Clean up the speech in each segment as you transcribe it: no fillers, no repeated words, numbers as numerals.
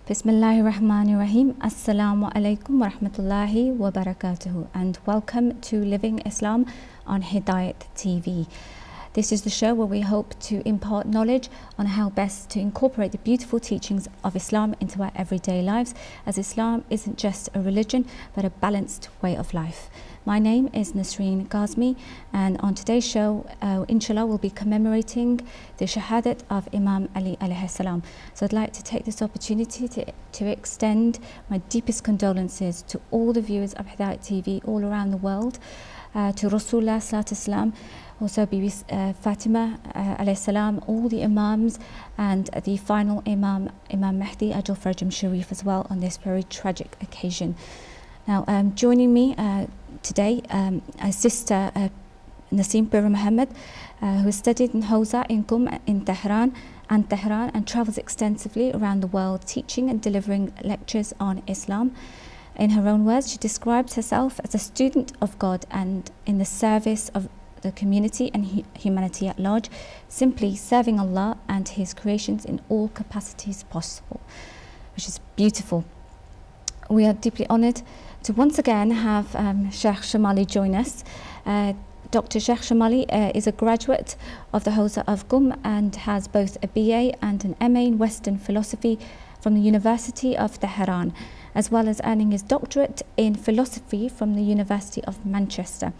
Bismillahirrahmanirrahim. Assalamu alaikum wa rahmatullahi wa barakatuhu, and welcome to Living Islam on Hidayat TV. This is the show where we hope to impart knowledge on how best to incorporate the beautiful teachings of Islam into our everyday lives, as Islam isn't just a religion but a balanced way of life. My name is Nasreen Ghazmi, and on today's show, inshallah, we'll be commemorating the Shahadat of Imam Ali alayhi salam. So I'd like to take this opportunity to extend my deepest condolences to all the viewers of Hidayat TV all around the world, to Rasulullah sallallahu alaihi wasallam, also Bibi Fatima alayhi salam, all the Imams, and the final Imam Mahdi Ajal Farajim Sharif as well on this very tragic occasion. Now, joining me today, a sister, Naseem Pir Muhammad, who studied in Hawza in Qum in Tehran and travels extensively around the world teaching and delivering lectures on Islam. In her own words, she describes herself as a student of God and in the service of the community and humanity at large, simply serving Allah and His creations in all capacities possible, which is beautiful. We are deeply honoured to once again have Sheikh Shamali join us. Dr. Sheikh Shamali is a graduate of the Hawza of Qum and has both a BA and an MA in Western philosophy from the University of Tehran, as well as earning his doctorate in philosophy from the University of Manchester.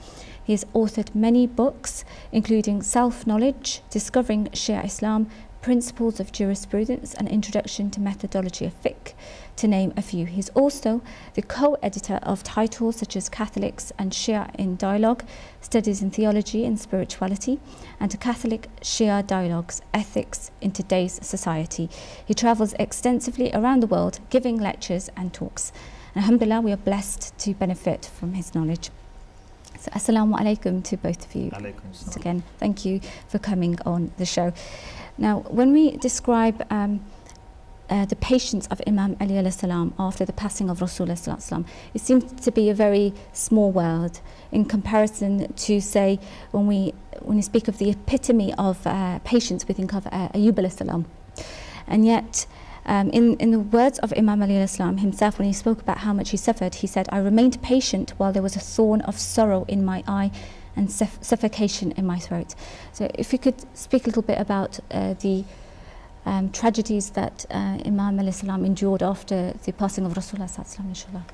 He has authored many books, including Self-Knowledge, Discovering Shia Islam, Principles of Jurisprudence, and Introduction to Methodology of Fiqh, to name a few. He's also the co-editor of titles such as Catholics and Shia in Dialogue, Studies in Theology and Spirituality, and Catholic Shia Dialogues, Ethics in Today's Society. He travels extensively around the world, giving lectures and talks. And alhamdulillah, we are blessed to benefit from his knowledge. So, assalamu alaikum to both of you. Alaikum salam. Once again, thank you for coming on the show. Now, when we describe the patience of Imam Ali alayhi salam after the passing of Rasulullah sallallahu alaihi wasallam, it seems to be a very small world in comparison to, say, when we speak of the epitome of patience, we think of Ayyub alayhi salam. And yet, in the words of Imam Ali alayhi salam himself, when he spoke about how much he suffered, he said, "I remained patient while there was a thorn of sorrow in my eye and suffocation in my throat." So if you could speak a little bit about the tragedies that Imam alayhi salam endured after the passing of Rasulullah sallallahu alaihi wasallam, inshallah.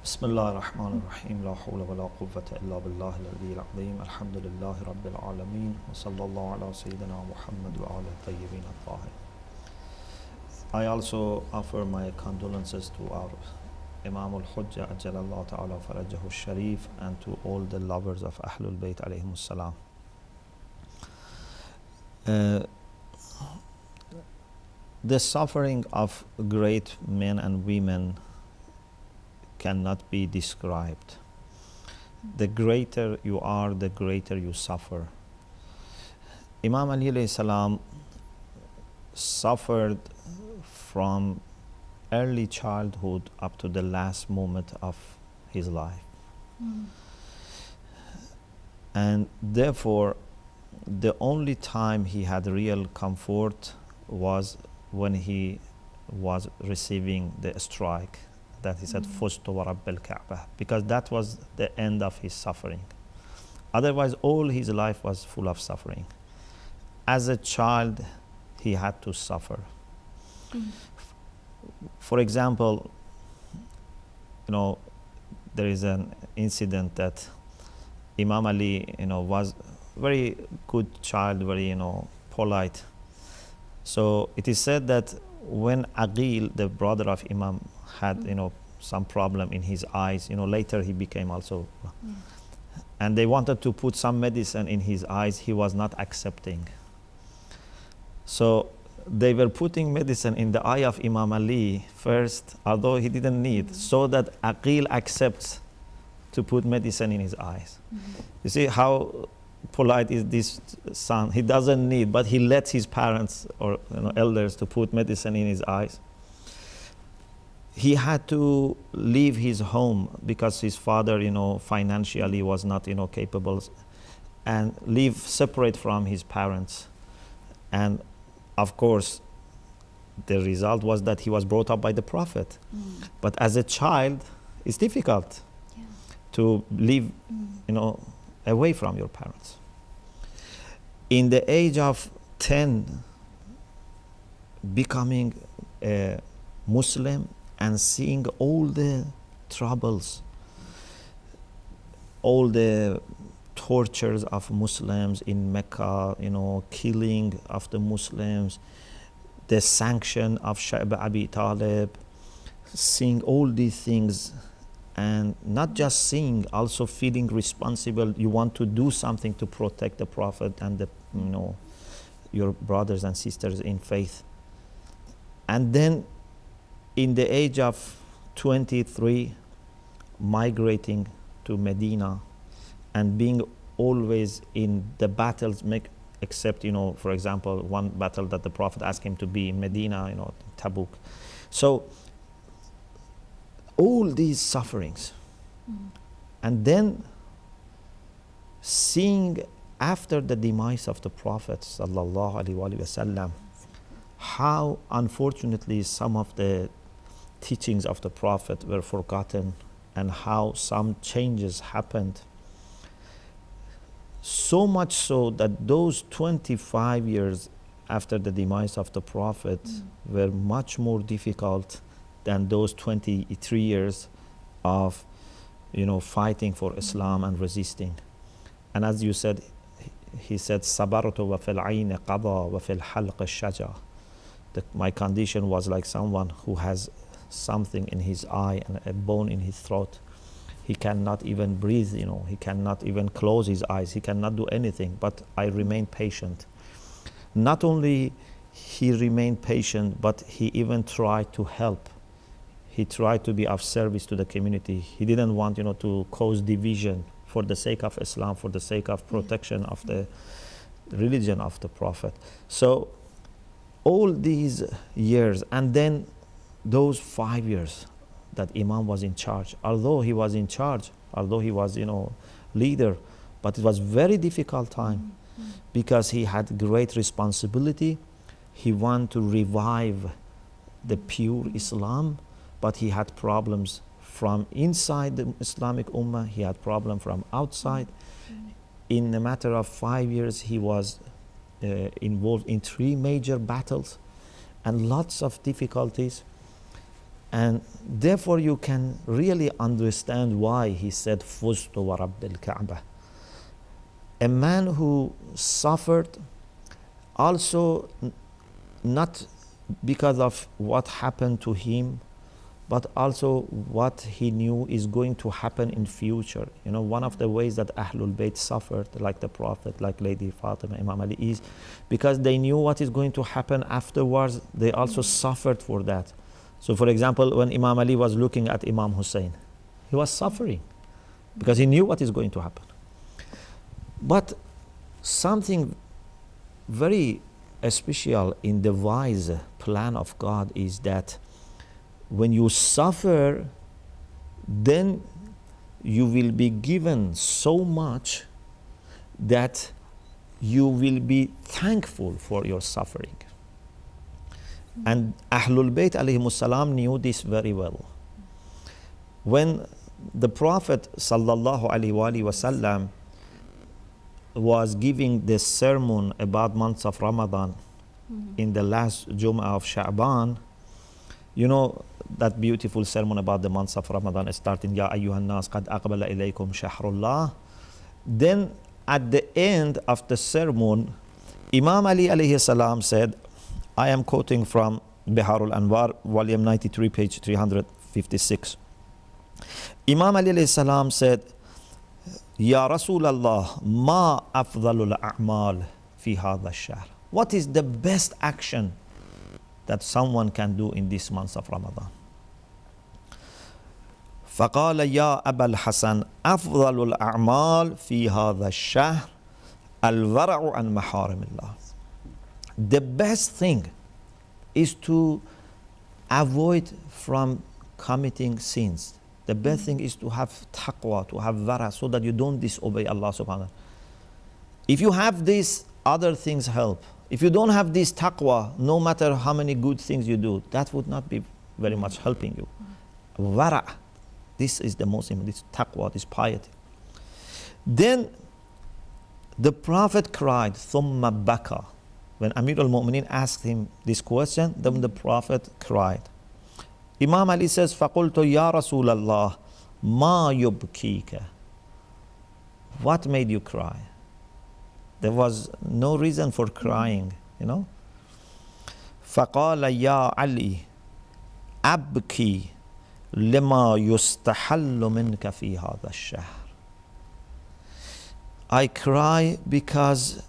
Bismillah ar-Rahman ar-Rahim. La hawla wa la quwwata illa billah al-aliyyil azim. Alhamdulillahi rabbil alameen. Wa sallallahu ala sayyidina Muhammad wa ala tayyibin al-tahirin. I also offer my condolences to our Imam al-Hujjah Ajjalallahu ta'ala farajahu sharif and to all the lovers of Ahlul Bayt alayhimus salam. The suffering of great men and women cannot be described. The greater you are, the greater you suffer. Imam Ali alayhi salam suffered from early childhood up to the last moment of his life. And therefore, the only time he had real comfort was when he was receiving the strike that he said, "Fustu wa Rabbil Ka'bah," because that was the end of his suffering. Otherwise, all his life was full of suffering. As a child, he had to suffer. For example, there is an incident that Imam Ali, was very good child, very, polite. So it is said that when Aqil, the brother of Imam, had, some problem in his eyes, later he became also, and they wanted to put some medicine in his eyes, he was not accepting. So they were putting medicine in the eye of Imam Ali first, although he didn't need, so that Aqil accepts to put medicine in his eyes. You see how polite is this son? He doesn't need, but he lets his parents or elders to put medicine in his eyes. He had to leave his home because his father, financially was not, capable, and live separate from his parents. And of course, the result was that he was brought up by the Prophet. But as a child, it's difficult to live, away from your parents. In the age of 10, becoming a Muslim and seeing all the troubles, all the tortures of Muslims in Mecca, killing of the Muslims, the sanction of Sha'b Abi Talib, seeing all these things, and not just seeing, also feeling responsible. You want to do something to protect the Prophet and your brothers and sisters in faith. And then in the age of 23, migrating to Medina and being always in the battles, except, for example, one battle that the Prophet asked him to be in Medina, Tabuk. So all these sufferings. And then seeing after the demise of the Prophet sallallahu alaihi wasallam, how unfortunately some of the teachings of the Prophet were forgotten and how some changes happened. So much so that those 25 years after the demise of the Prophet were much more difficult than those 23 years of fighting for Islam and resisting. And as you said, he said, Sabartu wa fil ayni qada wa fil halq ash-shaja. My condition was like someone who has something in his eye and a bone in his throat. He cannot even breathe, he cannot even close his eyes, he cannot do anything, but I remained patient. Not only he remained patient, but he even tried to help. He tried to be of service to the community. He didn't want, to cause division for the sake of Islam, for the sake of protection of the religion of the Prophet. So all these years, and then those 5 years that Imam was in charge, although he was in charge, although he was, leader, but it was very difficult time because he had great responsibility. He wanted to revive the pure Islam, but he had problems from inside the Islamic Ummah, he had problems from outside. In a matter of 5 years, he was involved in 3 major battles and lots of difficulties. And therefore you can really understand why he said, Fuztu wa Rabbil Ka'bah. A man who suffered also not because of what happened to him, but also what he knew is going to happen in future. One of the ways that Ahlul Bayt suffered, like the Prophet, like Lady Fatima, Imam Ali, is because they knew what is going to happen afterwards. They also suffered for that. So for example, when Imam Ali was looking at Imam Hussein, he was suffering because he knew what is going to happen. But something very special in the wise plan of God is that when you suffer, then you will be given so much that you will be thankful for your suffering. And Ahlul Bayt alayhimus salam knew this very well. When the Prophet sallallahu alaihi wasallam was giving the sermon about months of Ramadan in the last Jum'ah of Sha'ban, that beautiful sermon about the months of Ramadan starting, Ya ayyuhan nas qad aqbala ilaykum shahrullah. Then at the end of the sermon, Imam Ali alayhi salam said, I am quoting from Biharul Anwar, volume 93, page 356. Imam Ali alayhi salam said, Ya Rasulallah, ma afdalul a'mal fi hadha ash-shahr. What is the best action that someone can do in this month of Ramadan? فقال يا أبا الحسن أفضل الأعمال في هذا الشهر الورع عن محارم الله. The best thing is to avoid from committing sins. The best thing is to have taqwa, to have wara, so that you don't disobey Allah subhanahu wa ta'ala. If you have these, other things help. If you don't have this taqwa, no matter how many good things you do, that would not be very much helping you. Wara. This is the most important, this taqwa, this piety. Then the Prophet cried, ثُمَّ بَكَى. When Amir al-Mu'mineen asked him this question, then the Prophet cried. Imam Ali says, فَقُلْتُ يَا رَسُولَ اللَّهِ مَا يُبْكِيكَ. What made you cry? There was no reason for crying, you know. فَقَالَ يَا عَلِي أَبْكِي لِمَا يُسْتَحَلُّ مِنْكَ فِي هَذَا الشَّهْرِ. I cry because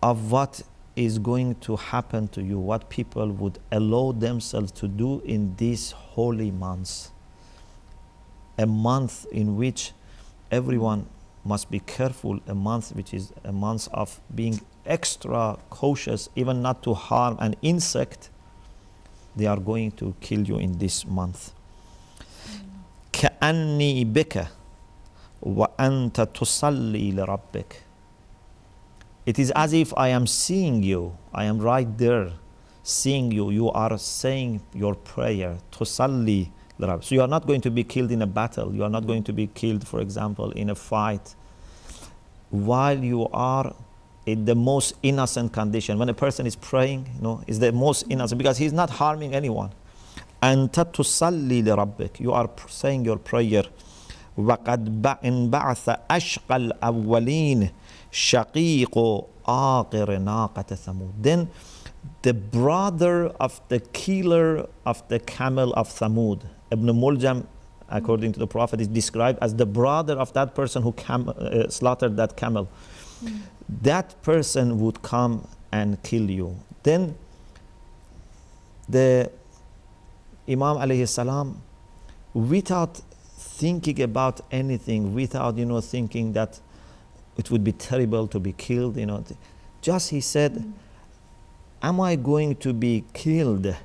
of what is going to happen to you, what people would allow themselves to do in these holy months. A month in which everyone must be careful, a month which is a month of being extra cautious, even not to harm an insect. They are going to kill you in this month. كأني بك وأنت تصلي لربك. It is as if I am seeing you. I am right there, seeing you. You are saying your prayer. تصلي لربك. So you are not going to be killed in a battle. You are not going to be killed, for example, in a fight. While you are in the most innocent condition, when a person is praying, you know, is the most innocent because he is not harming anyone. أنت تصلي لربك. You are saying your prayer. وقد انبعث أشقى الأولين شقيق آخر ناقة ثمود. Then the brother of the killer of the camel of Thamud, Ibn Muljam, according to the Prophet, is described as the brother of that person who slaughtered that camel. That person would come and kill you. Then the Imam alayhi salam, without thinking about anything, without, you know, thinking that it would be terrible to be killed, you know, just he said, am I going to be killed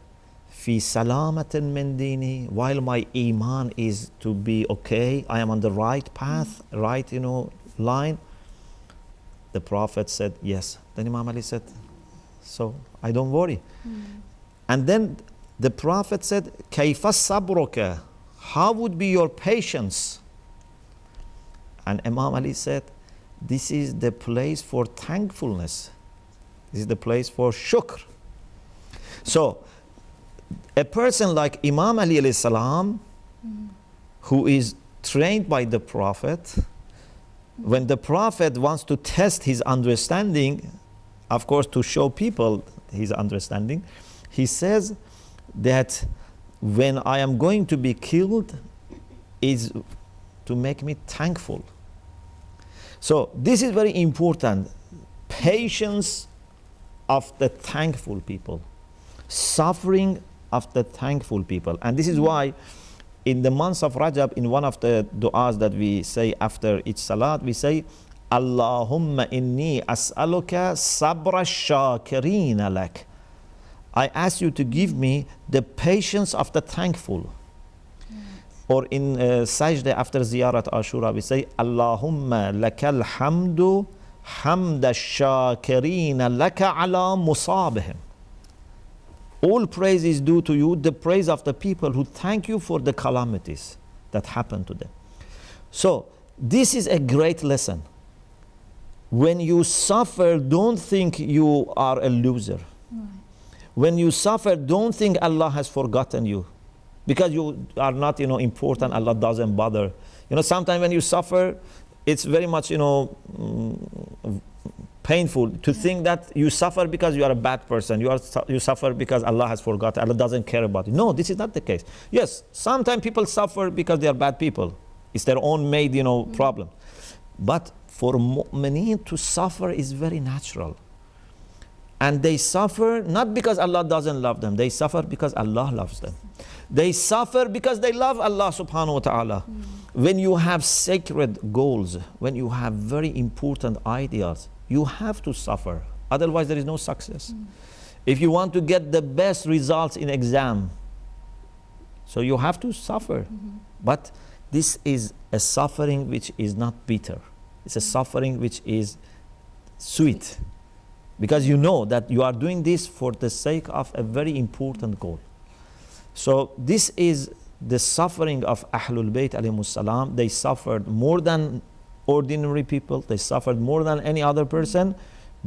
fi salamatin min dini, while my iman is to be okay, I am on the right path, right, you know, line? The Prophet said yes. Then Imam Ali said, so I don't worry. And then the Prophet said, kayfa sabruka, how would be your patience? And Imam Ali said, this is the place for thankfulness. This is the place for shukr. So a person like Imam Ali alayhi salam, who is trained by the Prophet, when the Prophet wants to test his understanding, of course to show people his understanding, he says that when I am going to be killed is to make me thankful. So this is very important. Patience of the thankful people. Suffering of the thankful people. And this is why in the month of Rajab, in one of the du'as that we say after each salat, we say, Allahumma inni as'aluka sabra shakirina lak. I ask you to give me the patience of the thankful. Or in Sajda after Ziyarat Ashura, we say, Allahumma lakal hamdu hamda shakirina laka ala musabihim. All praise is due to you, the praise of the people who thank you for the calamities that happen to them. So this is a great lesson. When you suffer, don't think you are a loser. When you suffer, don't think Allah has forgotten you. Because you are not, you know, important, Allah doesn't bother. You know, sometimes when you suffer, it's very much, you know, painful to think that you suffer because you are a bad person. You suffer because Allah has forgotten, Allah doesn't care about you. No, this is not the case. Yes, sometimes people suffer because they are bad people. It's their own made, you know, problem. But for mu'mineen to suffer is very natural. And they suffer not because Allah doesn't love them. They suffer because Allah loves them. They suffer because they love Allah subhanahu wa ta'ala. When you have sacred goals, when you have very important ideas, you have to suffer. Otherwise, there is no success. If you want to get the best results in exam, so you have to suffer. But this is a suffering which is not bitter. It's a suffering which is sweet. because you know that you are doing this for the sake of a very important goal. So this is the suffering of Ahlul Bayt alayhimus salam. They suffered more than ordinary people. They suffered more than any other person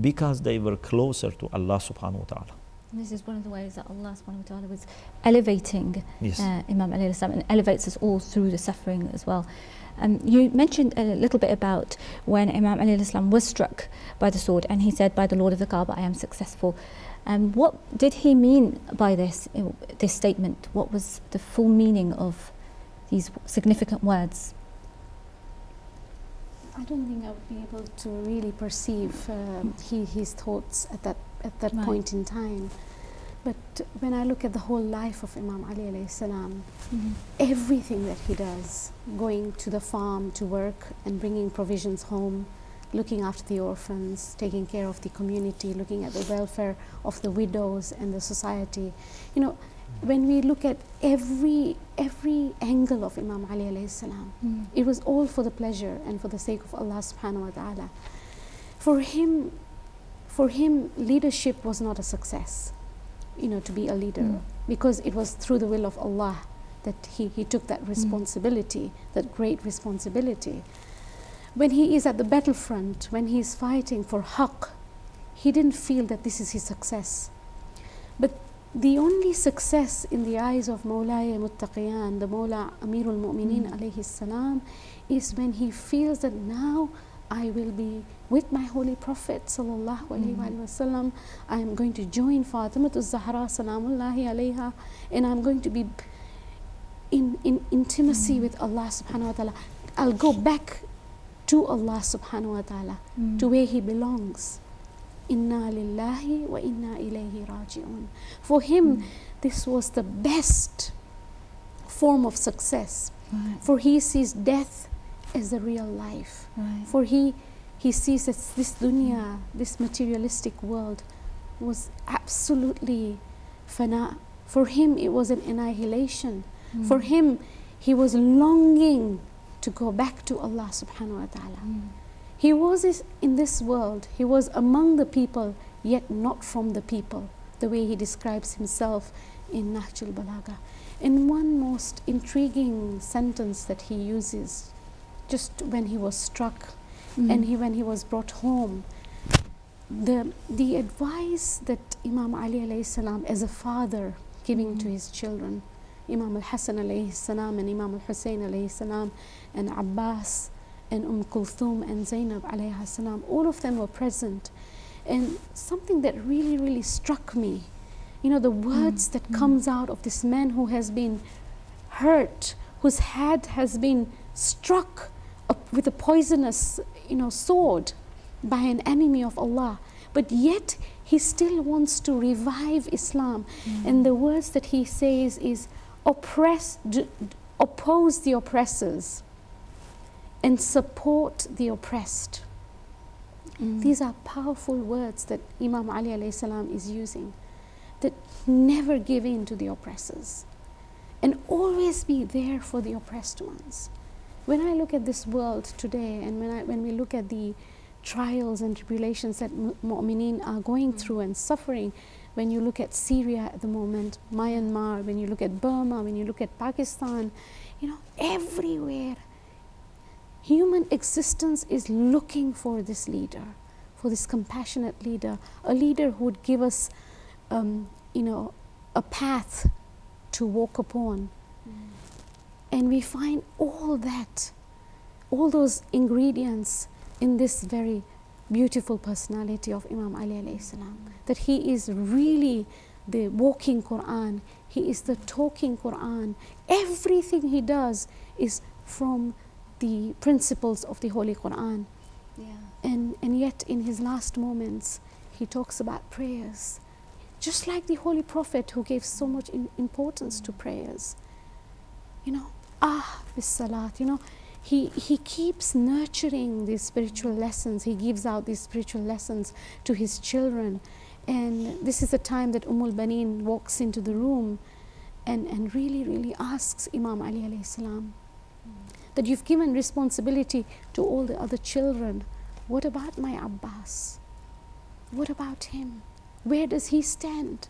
because they were closer to Allah subhanahu wa ta'ala. And this is one of the ways that Allah subhanahu wa ta'ala was elevating Imam alayhi salam, and elevates us all through the suffering as well. You mentioned a little bit about when Imam alayhi salam was struck by the sword and he said, "By the Lord of the Kaaba, I am successful." What did he mean by this statement? What was the full meaning of these significant words? I don't think I would be able to really perceive his thoughts at that point in time. But when I look at the whole life of Imam Ali alayhi salam, everything that he does, going to the farm to work and bringing provisions home, looking after the orphans, taking care of the community, looking at the welfare of the widows and the society. You know, when we look at every angle of Imam Ali alayhi salam, it was all for the pleasure and for the sake of Allah subhanahu wa ta'ala. For him, leadership was not a success, you know, to be a leader, because it was through the will of Allah that he took that responsibility, that great responsibility. When he is at the battlefront, when he is fighting for haqq, he didn't feel that this is his success. But the only success in the eyes of Mawlaya Muttaqiyan, the Mawla Amirul Mu'mineen alayhi salam, is when he feels that now I will be with my Holy Prophet sallallahu alayhi wa sallam. I am going to join Fatimatu Zahra salamullahi alayha, and I'm going to be in intimacy with Allah subhanahu wa ta'ala. I'll go back to Allah subhanahu wa ta'ala, to where he belongs. Inna lillahi wa inna ilayhi raji'un. For him, this was the best form of success. For he sees death as the real life. For he sees that this dunya, this materialistic world, was absolutely fana. For him, it was an annihilation. For him, he was longing to go back to Allah subhanahu wa ta'ala. He was in this world, he was among the people, yet not from the people, the way he describes himself in Nahjul Balagha. And one most intriguing sentence that he uses, just when he was struck and when he was brought home, the advice that Imam Ali alayhi salam, as a father, giving to his children, Imam al-Hasan alayhi salam and Imam al-Hussein alayhi salam and Abbas and Kulthum and Zainab alayhi salam, all of them were present. And something that really, really struck me, you know, the words that comes out of this man who has been hurt, whose head has been struck with a poisonous, you know, sword by an enemy of Allah, but yet he still wants to revive Islam. And the words that he says is, oppose the oppressors and support the oppressed. These are powerful words that Imam Ali alayhi salam is using, that never give in to the oppressors and always be there for the oppressed ones. When I look at this world today, and when we look at the trials and tribulations that mu'mineen are going through and suffering, when you look at Syria at the moment, Myanmar, when you look at Burma, when you look at Pakistan, you know, everywhere, human existence is looking for this leader, for this compassionate leader, a leader who would give us, you know, a path to walk upon. And we find all that, all those ingredients in this very beautiful personality of Imam Ali alayhi salam, that he is really the walking Quran, he is the talking Quran. Everything he does is from the principles of the Holy Quran. And yet in his last moments he talks about prayers, just like the Holy Prophet who gave so much importance to prayers. You know, bis salat, you know, he keeps nurturing these spiritual lessons. He gives out these spiritual lessons to his children. And this is the time that Baneen walks into the room and really, really asks Imam Ali alayhi salam that you've given responsibility to all the other children. What about my Abbas? What about him? Where does he stand?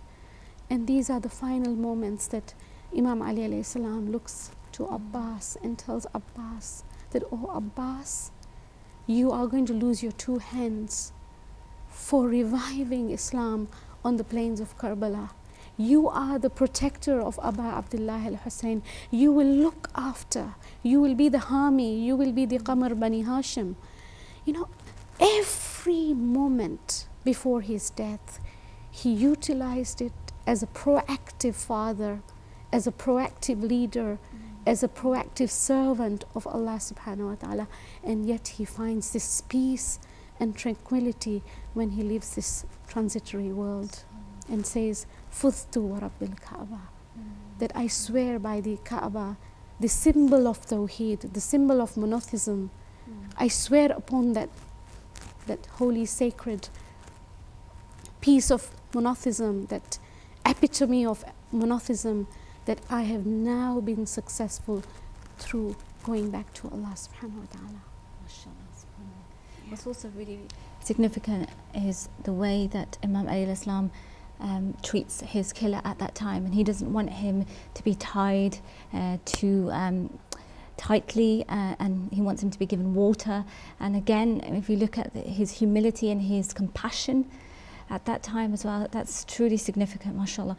And these are the final moments that Imam Ali alayhi salam looks to Abbas and tells Abbas that, oh Abbas, you are going to lose your two hands for reviving Islam on the plains of Karbala. You are the protector of Aba Abdullah al-Hussein. You will look after. You will be the Hami. You will be the Qamar Bani Hashim. You know, every moment before his death, he utilized it as a proactive father, as a proactive leader, as a proactive servant of Allah subhanahu wa ta'ala. And yet he finds this peace and tranquility when he leaves this transitory world and says, Futhtu wa Rabbil Kaaba, that I swear by the Kaaba, the symbol of Tawheed, the symbol of monotheism. I swear upon that holy, sacred piece of monotheism, that epitome of monotheism, that I have now been successful through going back to Allah subhanahu wa ta'ala. What's also really significant is the way that Imam Ali al-Islam treats his killer at that time, and he doesn't want him to be tied too tightly, and he wants him to be given water. And again, if you look at his humility and his compassion at that time as well, that's truly significant, mashallah.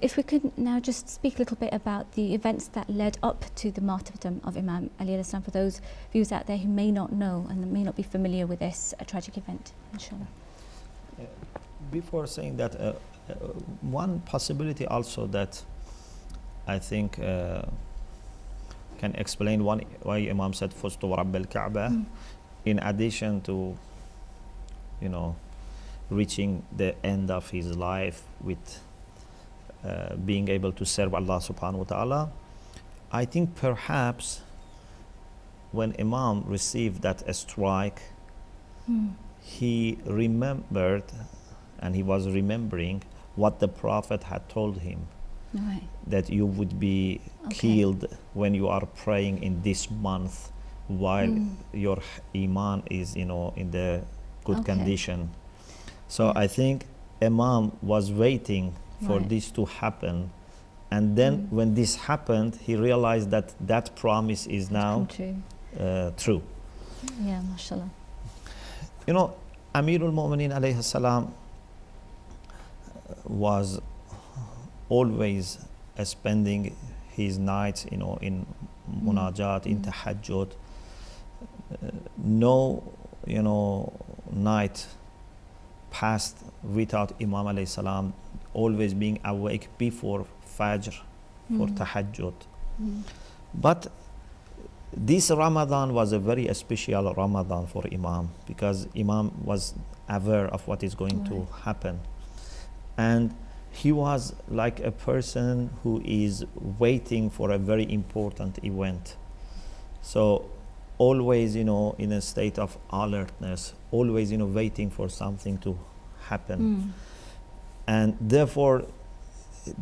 If we could now just speak a little bit about the events that led up to the martyrdom of Imam Ali al-Islam, for those viewers out there who may not know and may not be familiar with this tragic event, inshallah. Before saying that, one possibility also that I think can explain why Imam said Fustu wa Rabbil Kaaba, in addition to, you know, reaching the end of his life with being able to serve Allah subhanahu wa ta'ala. I think perhaps when Imam received that strike, he remembered, and he was remembering what the Prophet had told him, Right. that you would be killed when you are praying in this month while your iman is, you know, in the good condition. So I think Imam was waiting for this to happen, and then when this happened, he realized that that promise is now true. Yeah, mashallah. You know, Amirul Mu'mineen alayhi salam was always spending his nights, you know, in munajat, in tahajjud. No, you know, night passed without Imam alayhi salam always being awake before Fajr for tahajjud. But this Ramadan was a very special Ramadan for Imam, because Imam was aware of what is going to happen. And he was like a person who is waiting for a very important event. So always, you know, in a state of alertness, always, you know, waiting for something to happen. And therefore,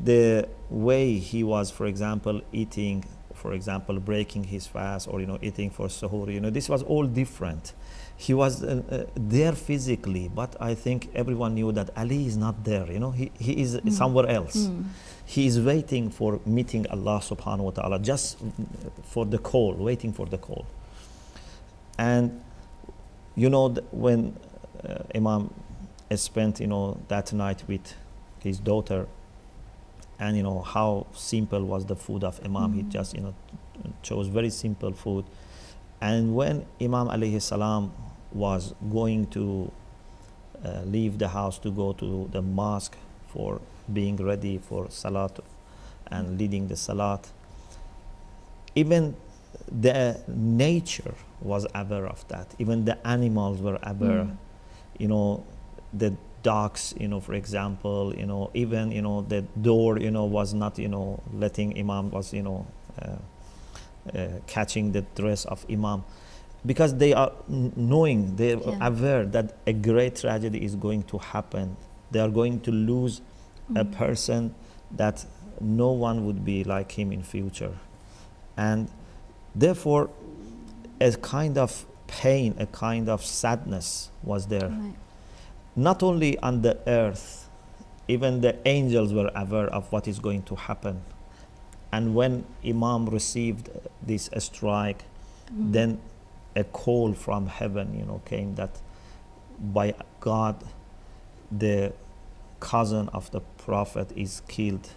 the way he was, for example, eating, for example, breaking his fast, or, you know, eating for suhoor, you know, this was all different. He was there physically, but I think everyone knew that Ali is not there, you know, he is somewhere else. He is waiting for meeting Allah subhanahu wa ta'ala, just for the call, waiting for the call. And, you know, when Imam spent, you know, that night with his daughter, and, you know, how simple was the food of Imam. He just, you know, chose very simple food. And when Imam alayhi salam was going to leave the house to go to the mosque for being ready for salat and leading the salat, even the nature was aware of that. Even the animals were aware. You know, the dogs, you know, for example, you know, even, you know, the door, you know, was not, you know, letting Imam, was, you know, catching the dress of Imam, because they are knowing, they are aware that a great tragedy is going to happen. They are going to lose a person that no one would be like him in future. And therefore, a kind of pain, a kind of sadness was there. not only on the earth, even the angels were aware of what is going to happen. And when Imam received this strike, then a call from heaven, came that by God, the cousin of the Prophet is killed.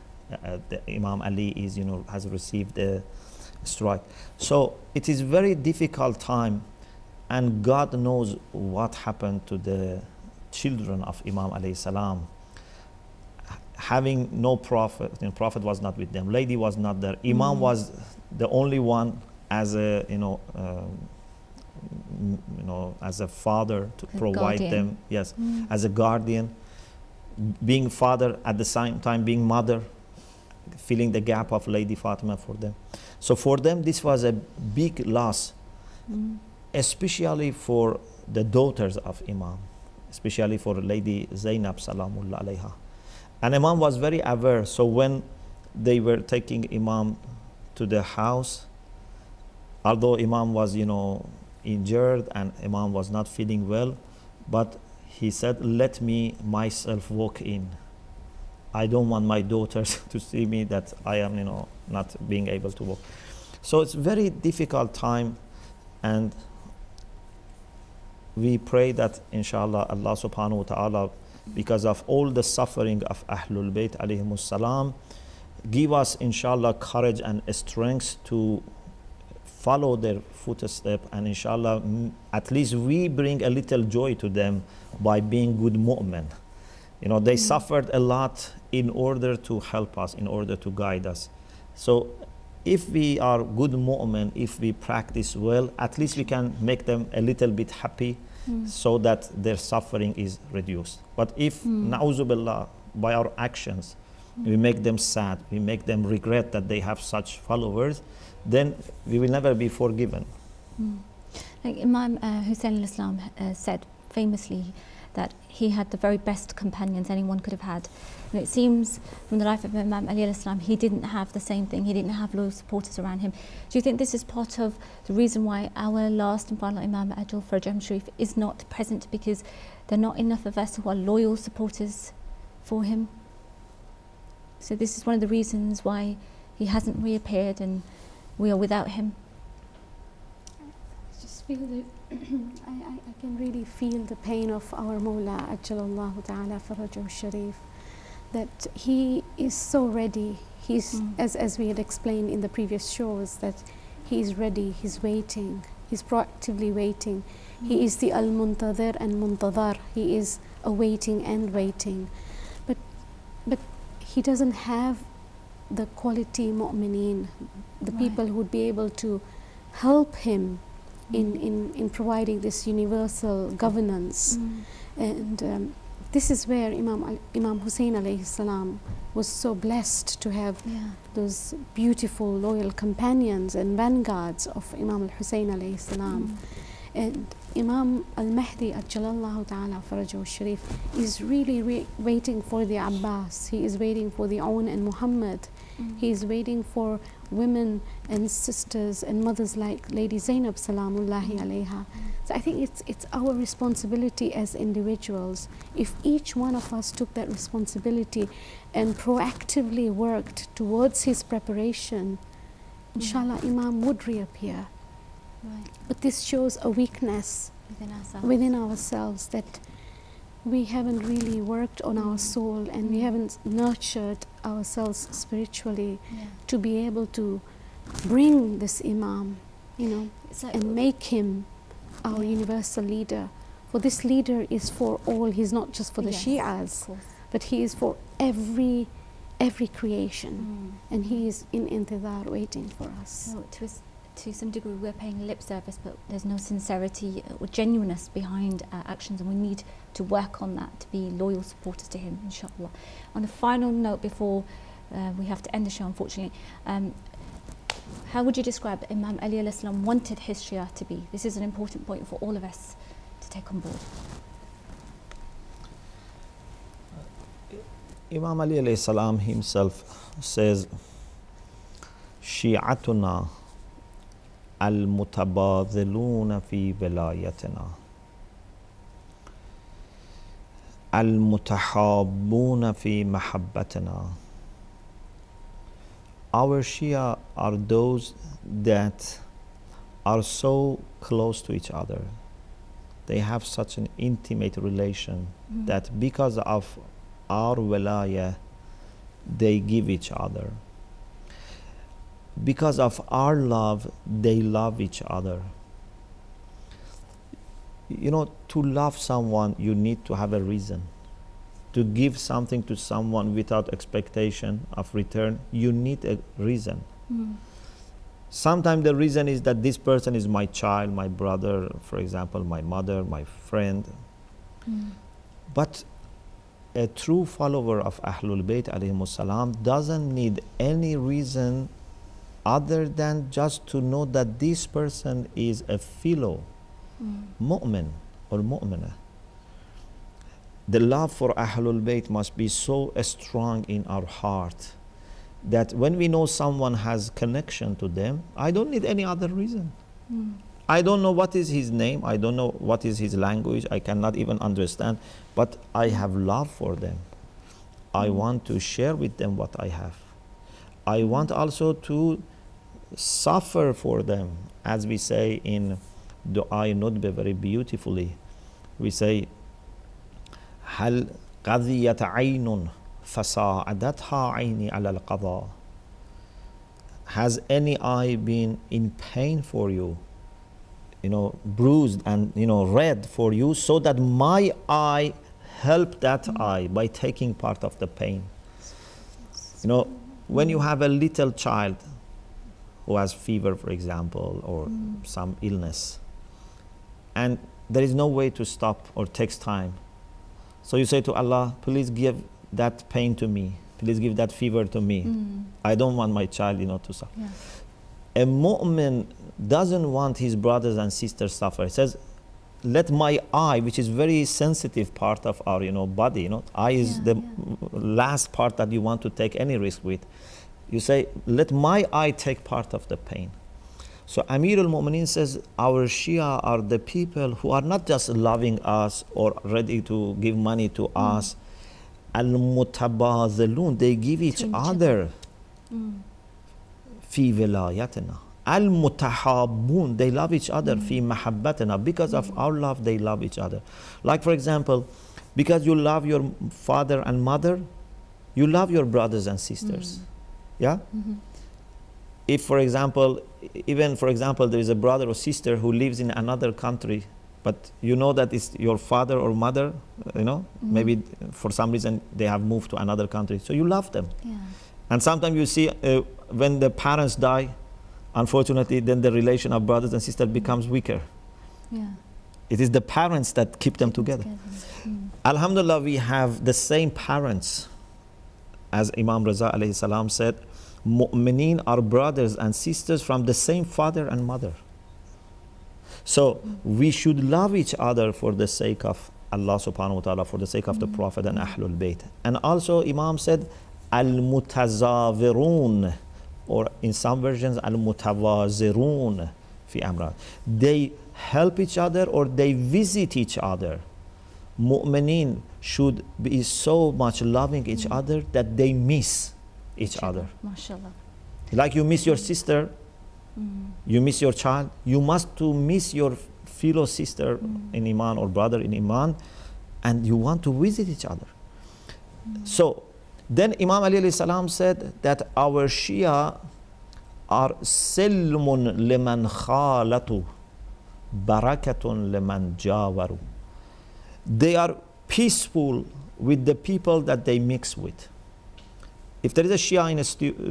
The Imam Ali is, has received a strike. So it is very difficult time, and God knows what happened to the children of Imam alayhi salam. Having no prophet, prophet was not with them, lady was not there. Imam was the only one as a, as a father to provide them, yes, as a guardian, being father at the same time being mother, filling the gap of Lady Fatima for them. So for them, this was a big loss, especially for the daughters of Imam, especially for Lady Zainab Salamullah alayha. And Imam was very aware. So when they were taking Imam to the house, although Imam was, injured and Imam was not feeling well, but he said, let me myself walk in. I don't want my daughters to see me that I am, not being able to walk. So it's very difficult time, and we pray that inshallah Allah subhanahu wa ta'ala, because of all the suffering of Ahlul Bayt alayhimus salam, give us inshallah courage and strength to follow their footsteps, and inshallah at least we bring a little joy to them by being good mu'min. They suffered a lot in order to help us, in order to guide us. So if we are good mu'min, if we practice well, at least we can make them a little bit happy, so that their suffering is reduced. But if, na'uzu billah, by our actions, we make them sad, we make them regret that they have such followers, then we will never be forgiven. Like Imam Hussein al-Islam said famously that he had the very best companions anyone could have had. And it seems from the life of Imam Ali al-Islam, he didn't have the same thing. He didn't have loyal supporters around him. Do you think this is part of the reason why our last and final Imam Ajal Farajam Sharif is not present, because there are not enough of us who are loyal supporters for him? So this is one of the reasons why he hasn't reappeared and we are without him. I just feel that I can really feel the pain of our Mawla Ajjalallahu Ta'ala Farajahu Sharif, that he is so ready. He's, as we had explained in the previous shows, that he is ready, he's waiting, he's proactively waiting. He is the Al-Muntadir and Muntadar. He is awaiting and waiting. But he doesn't have the quality mu'mineen, the people who would be able to help him in providing this universal governance. And this is where Imam Hussein alayhi salam was so blessed to have those beautiful, loyal companions and vanguards of Imam al-Hussein alayhi salam. And Imam al-Mahdi Ajjalallahu Ta'ala Farajahu Sharif is really waiting for the Abbas. He is waiting for the Awn and Muhammad. He is waiting for women and sisters and mothers like Lady Zainab Salamullahi alayha. So I think it's our responsibility as individuals. If each one of us took that responsibility and proactively worked towards his preparation, inshallah Imam would reappear. But this shows a weakness within ourselves, that we haven't really worked on our soul, and we haven't nurtured ourselves spiritually to be able to bring this Imam, and make him our universal leader. For this leader is for all. He's not just for the Shi'as, but he is for every creation, and he is in intidar, waiting for us. No, to some degree we're paying lip service, but there's no sincerity or genuineness behind our actions, and we need to work on that, to be loyal supporters to him, inshallah. On a final note, before we have to end the show, unfortunately, how would you describe Imam Ali al-Islam wanted his Shia to be? This is an important point for all of us to take on board. Imam Ali alayhi salam himself says, Shi'atuna al-mutabadhiluna fi wilayatina. المتحابون في محبتنا. Our Shia are those that are so close to each other. They have such an intimate relation that because of our wilayah, they give each other. Because of our love, they love each other. You know, to love someone, you need to have a reason. To give something to someone without expectation of return, you need a reason. Sometimes the reason is that this person is my child, my brother, for example, my mother, my friend. But a true follower of Ahlul Bayt alayhimus salam doesn't need any reason other than just to know that this person is a fellow mu'min or mu'minah. The love for Ahlul Bayt must be so strong in our heart that when we know someone has connection to them, I don't need any other reason. I don't know what is his name, I don't know what is his language, I cannot even understand, but I have love for them. I want to share with them what I have. I want also to suffer for them, as we say in Du'a Nudbe very beautifully. We say, هل قضيت عين فساعدتها عيني على القضاء. Has any eye been in pain for you, bruised and red for you, so that my eye helped that eye by taking part of the pain? When you have a little child who has fever, for example, or some illness, and there is no way to stop or takes time, so you say to Allah, please give that pain to me, please give that fever to me. I don't want my child to suffer. A mu'min doesn't want his brothers and sisters suffer. He says, let my eye, which is very sensitive part of our body, eye is the last part that you want to take any risk with. You say, let my eye take part of the pain. So Amir al-Mu'mineen says, our Shia are the people who are not just loving us or ready to give money to us. Al-mutabazilun, they give each other. Fi wilayatna. Al-mutahabun, they love each other. Fi mahabbatna, because of our love, they love each other. Like for example, because you love your father and mother, you love your brothers and sisters. Yeah? If for example, there is a brother or sister who lives in another country, but you know that it's your father or mother, maybe for some reason they have moved to another country, so you love them. And sometimes you see when the parents die, unfortunately, then the relation of brothers and sisters becomes weaker. It is the parents that keep them together. Alhamdulillah, we have the same parents. As Imam Raza alayhi salam said, Mu'mineen are brothers and sisters from the same father and mother. So we should love each other for the sake of Allah subhanahu wa ta'ala, for the sake of the Prophet and Ahlul Bayt. And also Imam said, Al-mutazawirun, or in some versions, Al-mutawazirun fi amra. They help each other or they visit each other. Mu'mineen should be so much loving each other that they miss each other. MashaAllah. Like you miss your sister, you miss your child, you must to miss your fellow sister in Iman or brother in Iman, and you want to visit each other. So then Imam Ali alayhi salam said that our Shia are silmun liman khalatu, barakatun liman jawaru. They are peaceful with the people that they mix with. If there is a Shia in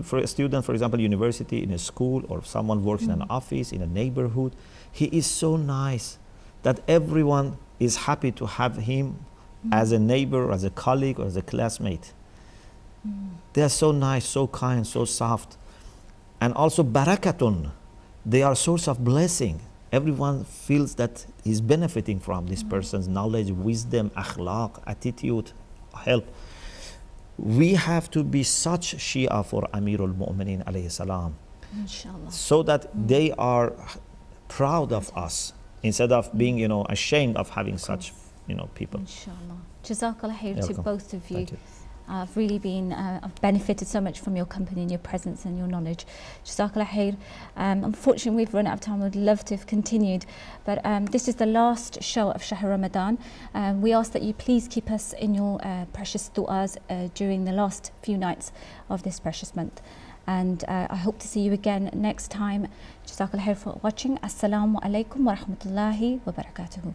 for a student, for example, university, in a school, or someone works in an office, in a neighborhood, he is so nice that everyone is happy to have him as a neighbor, as a colleague, or as a classmate. They are so nice, so kind, so soft. And also barakatun, they are a source of blessing. Everyone feels that he's benefiting from this person's knowledge, wisdom, akhlaq, attitude, help. We have to be such Shia for Amirul Mu'mineen alayhi salam, Inshallah. so that they are proud of us instead of being ashamed of having such people. Inshallah. Jazakallah khair You're to welcome. both of you. Thank you. I've really been, I've benefited so much from your company and your presence and your knowledge. Jazakallah khair. Unfortunately, we've run out of time. We'd love to have continued, but this is the last show of Shahr Ramadan. We ask that you please keep us in your precious du'as during the last few nights of this precious month. And I hope to see you again next time. Jazakallah khair for watching. Assalamu alaikum wa rahmatullahi wa barakatuhu.